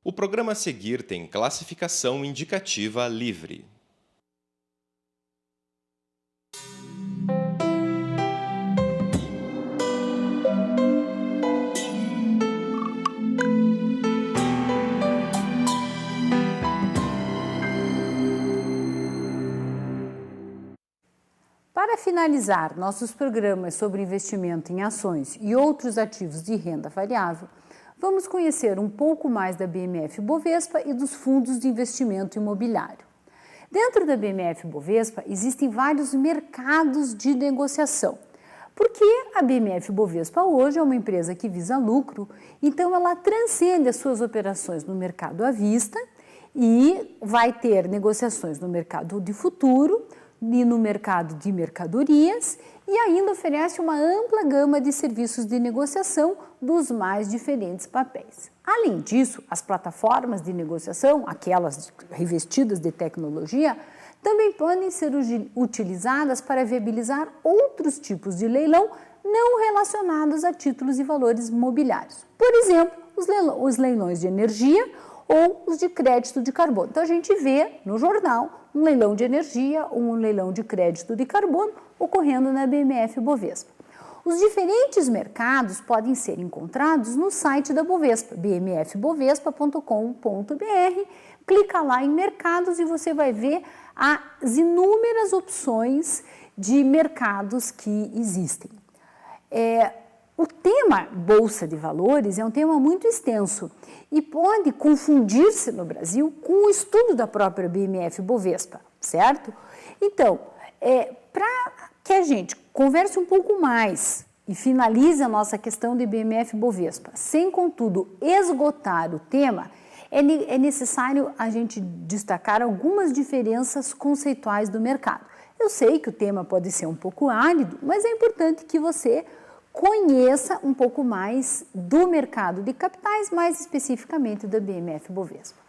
O programa a seguir tem classificação indicativa livre. Para finalizar nossos programas sobre investimento em ações e outros ativos de renda variável, vamos conhecer um pouco mais da BMF-Bovespa e dos fundos de investimento imobiliário. Dentro da BMF-Bovespa existem vários mercados de negociação, porque a BMF-Bovespa hoje é uma empresa que visa lucro, então ela transcende as suas operações no mercado à vista e vai ter negociações no mercado de futuro, e no mercado de mercadorias e ainda oferece uma ampla gama de serviços de negociação dos mais diferentes papéis. Além disso, as plataformas de negociação, aquelas revestidas de tecnologia, também podem ser utilizadas para viabilizar outros tipos de leilão não relacionados a títulos e valores mobiliários. Por exemplo, os leilões de energia ou os de crédito de carbono. Então, a gente vê no jornal um leilão de energia ou um leilão de crédito de carbono ocorrendo na BMF-Bovespa. Os diferentes mercados podem ser encontrados no site da Bovespa, bmfbovespa.com.br. Clica lá em mercados e você vai ver as inúmeras opções de mercados que existem. O tema Bolsa de Valores é um tema muito extenso e pode confundir-se no Brasil com o estudo da própria BMF-Bovespa, certo? Então, para que a gente converse um pouco mais e finalize a nossa questão de BMF-Bovespa, sem, contudo, esgotar o tema, é necessário a gente destacar algumas diferenças conceituais do mercado. Eu sei que o tema pode ser um pouco árido, mas é importante que você conheça um pouco mais do mercado de capitais, mais especificamente da BMF-Bovespa.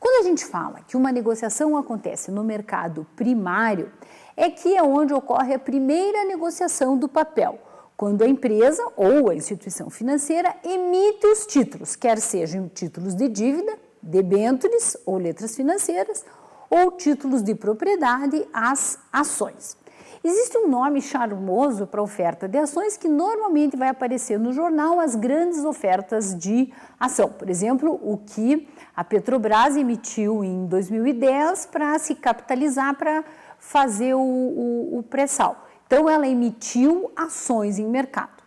Quando a gente fala que uma negociação acontece no mercado primário, é onde ocorre a primeira negociação do papel, quando a empresa ou a instituição financeira emite os títulos, quer sejam títulos de dívida, debêntures ou letras financeiras, ou títulos de propriedade, as ações. Existe um nome charmoso para oferta de ações que normalmente vai aparecer no jornal, as grandes ofertas de ação. Por exemplo, o que a Petrobras emitiu em 2010 para se capitalizar, para fazer o pré-sal. Então, ela emitiu ações em mercado.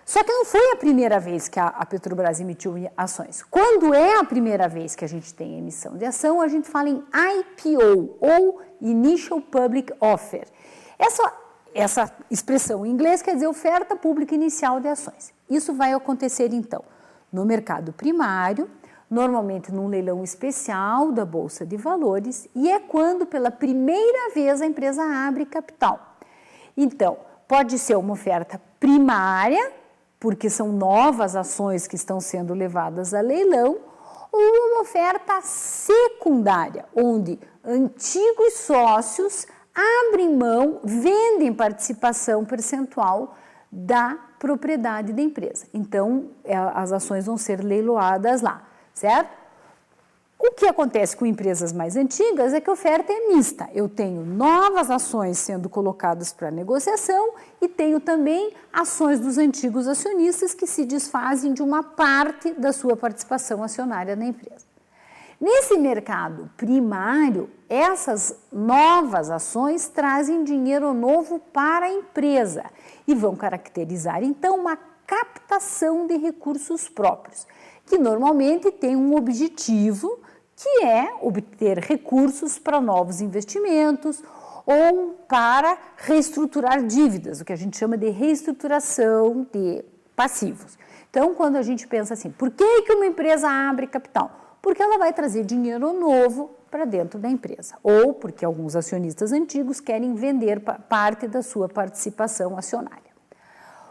Só que não foi a primeira vez que a Petrobras emitiu ações. Quando é a primeira vez que a gente tem emissão de ação, a gente fala em IPO, ou Initial Public Offer. Essa expressão em inglês quer dizer oferta pública inicial de ações. Isso vai acontecer, então, no mercado primário, normalmente num leilão especial da Bolsa de Valores, e é quando, pela primeira vez, a empresa abre capital. Então, pode ser uma oferta primária, porque são novas ações que estão sendo levadas a leilão, ou uma oferta secundária, onde antigos sócios abrem mão, vendem participação percentual da propriedade da empresa. Então, as ações vão ser leiloadas lá, certo? O que acontece com empresas mais antigas é que a oferta é mista. Eu tenho novas ações sendo colocadas para negociação e tenho também ações dos antigos acionistas que se desfazem de uma parte da sua participação acionária na empresa. Nesse mercado primário, essas novas ações trazem dinheiro novo para a empresa e vão caracterizar, então, uma captação de recursos próprios, que normalmente tem um objetivo, que é obter recursos para novos investimentos ou para reestruturar dívidas, o que a gente chama de reestruturação de passivos. Então, quando a gente pensa assim, por que uma empresa abre capital? Porque ela vai trazer dinheiro novo para dentro da empresa, ou porque alguns acionistas antigos querem vender parte da sua participação acionária.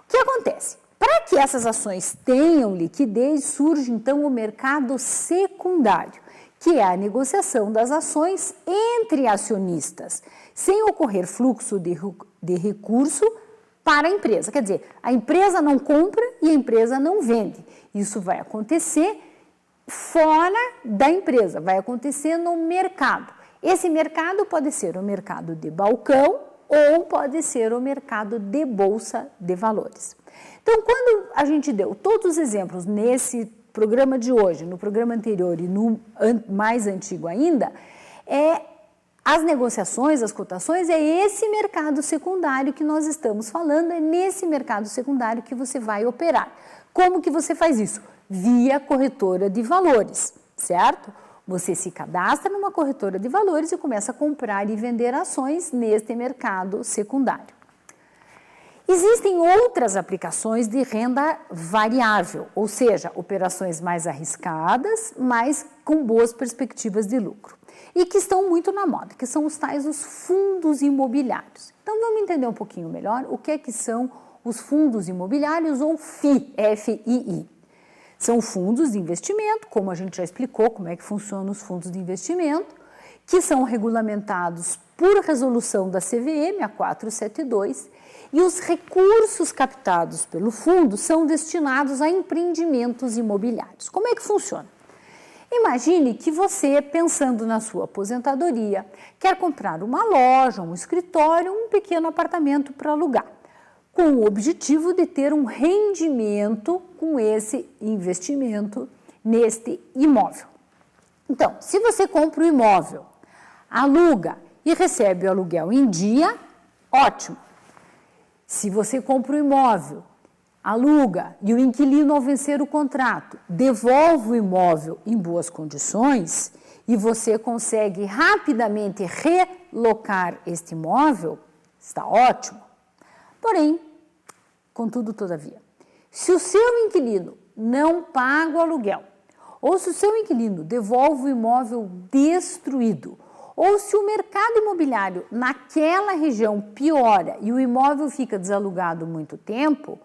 O que acontece? Para que essas ações tenham liquidez, surge então o mercado secundário, que é a negociação das ações entre acionistas, sem ocorrer fluxo de recurso para a empresa. Quer dizer, a empresa não compra e a empresa não vende. Isso vai acontecer fora da empresa, vai acontecer no mercado. Esse mercado pode ser o mercado de balcão ou pode ser o mercado de bolsa de valores. Então, quando a gente deu todos os exemplos nesse programa de hoje, no programa anterior e no mais antigo ainda, as negociações, as cotações, é esse mercado secundário que nós estamos falando, é nesse mercado secundário que você vai operar. Como que você faz isso? Via corretora de valores, certo? Você se cadastra numa corretora de valores e começa a comprar e vender ações neste mercado secundário. Existem outras aplicações de renda variável, ou seja, operações mais arriscadas, mas com boas perspectivas de lucro. E que estão muito na moda, que são os tais os fundos imobiliários. Então vamos entender um pouquinho melhor o que é que são os fundos imobiliários ou FII, F-I-I. São fundos de investimento, como a gente já explicou como é que funcionam os fundos de investimento, que são regulamentados por resolução da CVM, a 472, e os recursos captados pelo fundo são destinados a empreendimentos imobiliários. Como é que funciona? Imagine que você, pensando na sua aposentadoria, quer comprar uma loja, um escritório, um pequeno apartamento para alugar, com o objetivo de ter um rendimento com esse investimento neste imóvel. Então, se você compra o imóvel, aluga e recebe o aluguel em dia, ótimo. Se você compra o imóvel, aluga e o inquilino, ao vencer o contrato, devolve o imóvel em boas condições e você consegue rapidamente relocar este imóvel, está ótimo. Porém, contudo, todavia, se o seu inquilino não paga o aluguel, ou se o seu inquilino devolve o imóvel destruído, ou se o mercado imobiliário naquela região piora e o imóvel fica desalugado muito tempo,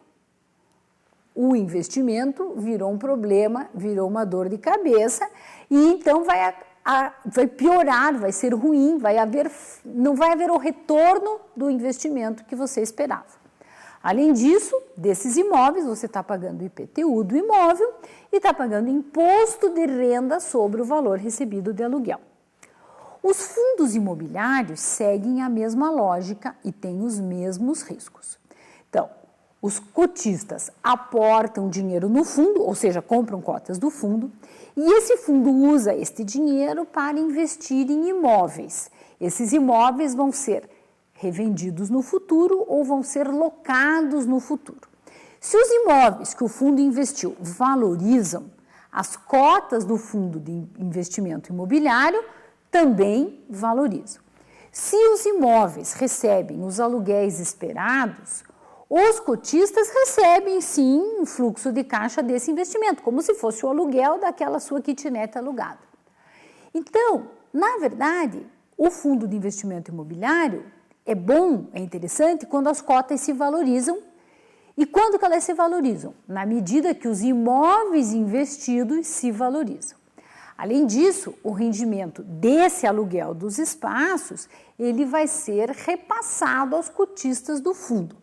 o investimento virou um problema, virou uma dor de cabeça e então vai piorar, vai ser ruim, não vai haver o retorno do investimento que você esperava. Além disso, desses imóveis, você está pagando o IPTU do imóvel e está pagando imposto de renda sobre o valor recebido de aluguel. Os fundos imobiliários seguem a mesma lógica e têm os mesmos riscos. Então, os cotistas aportam dinheiro no fundo, ou seja, compram cotas do fundo, e esse fundo usa este dinheiro para investir em imóveis. Esses imóveis vão ser revendidos no futuro ou vão ser locados no futuro. Se os imóveis que o fundo investiu valorizam, as cotas do fundo de investimento imobiliário também valorizam. Se os imóveis recebem os aluguéis esperados, os cotistas recebem sim um fluxo de caixa desse investimento, como se fosse o aluguel daquela sua kitnet alugada. Então, na verdade, o fundo de investimento imobiliário é bom, é interessante quando as cotas se valorizam. E quando que elas se valorizam? Na medida que os imóveis investidos se valorizam. Além disso, o rendimento desse aluguel dos espaços, ele vai ser repassado aos cotistas do fundo.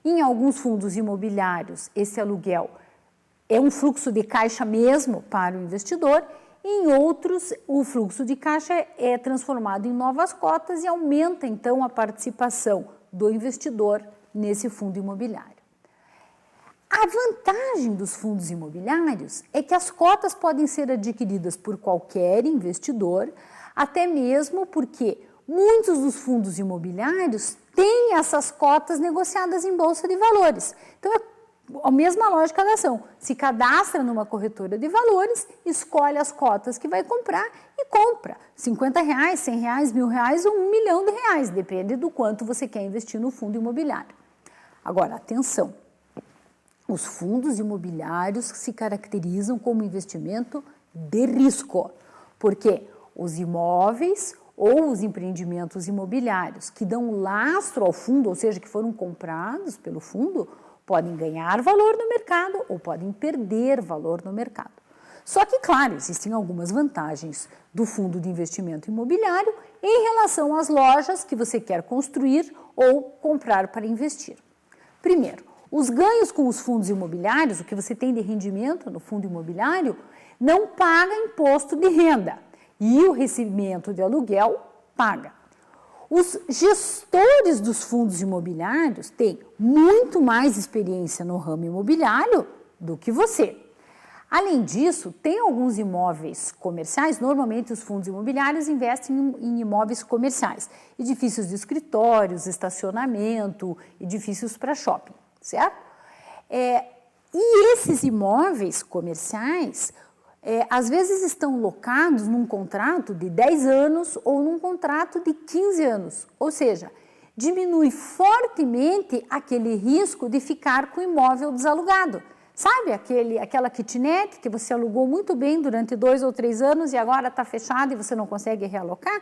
Em alguns fundos imobiliários, esse aluguel é um fluxo de caixa mesmo para o investidor, em outros, o fluxo de caixa é transformado em novas cotas e aumenta, então, a participação do investidor nesse fundo imobiliário. A vantagem dos fundos imobiliários é que as cotas podem ser adquiridas por qualquer investidor, até mesmo porque muitos dos fundos imobiliários têm essas cotas negociadas em bolsa de valores. Então, é a mesma lógica da ação. Se cadastra numa corretora de valores, escolhe as cotas que vai comprar e compra. R$50, R$100, R$1.000 ou R$1 milhão, depende do quanto você quer investir no fundo imobiliário. Agora, atenção. Os fundos imobiliários se caracterizam como investimento de risco, porque os imóveis ou os empreendimentos imobiliários que dão lastro ao fundo, ou seja, que foram comprados pelo fundo, podem ganhar valor no mercado ou podem perder valor no mercado. Só que, claro, existem algumas vantagens do fundo de investimento imobiliário em relação às lojas que você quer construir ou comprar para investir. Primeiro, os ganhos com os fundos imobiliários, o que você tem de rendimento no fundo imobiliário, não paga imposto de renda e o recebimento de aluguel paga. Os gestores dos fundos imobiliários têm muito mais experiência no ramo imobiliário do que você. Além disso, tem alguns imóveis comerciais, normalmente os fundos imobiliários investem em imóveis comerciais, edifícios de escritórios, estacionamento, edifícios para shopping, certo? E esses imóveis comerciais, às vezes estão locados num contrato de 10 anos ou num contrato de 15 anos, ou seja, diminui fortemente aquele risco de ficar com o imóvel desalugado. Sabe aquela kitnet que você alugou muito bem durante 2 ou 3 anos e agora está fechada e você não consegue realocar?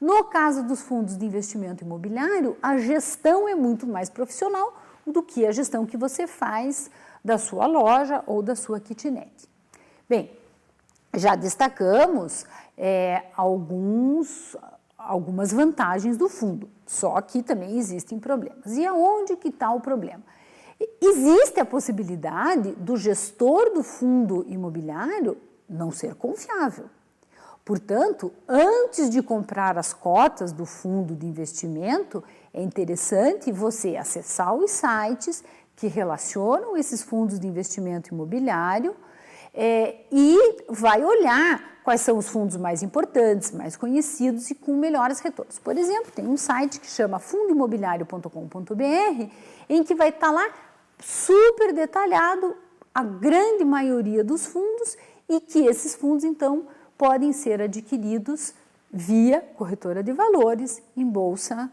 No caso dos fundos de investimento imobiliário, a gestão é muito mais profissional do que a gestão que você faz da sua loja ou da sua kitnet. Bem, já destacamos algumas vantagens do fundo, só que também existem problemas. E aonde que está o problema? Existe a possibilidade do gestor do fundo imobiliário não ser confiável. Portanto, antes de comprar as cotas do fundo de investimento, é interessante você acessar os sites que relacionam esses fundos de investimento imobiliário e vai olhar quais são os fundos mais importantes, mais conhecidos e com melhores retornos. Por exemplo, tem um site que chama fundoimobiliario.com.br, em que vai estar lá super detalhado a grande maioria dos fundos e que esses fundos, então, podem ser adquiridos via corretora de valores em bolsa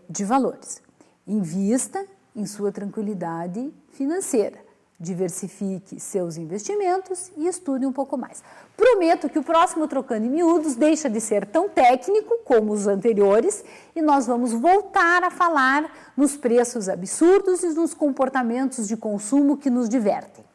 de valores. Invista em sua tranquilidade financeira. Diversifique seus investimentos e estude um pouco mais. Prometo que o próximo Trocando em Miúdos deixa de ser tão técnico como os anteriores e nós vamos voltar a falar nos preços absurdos e nos comportamentos de consumo que nos divertem.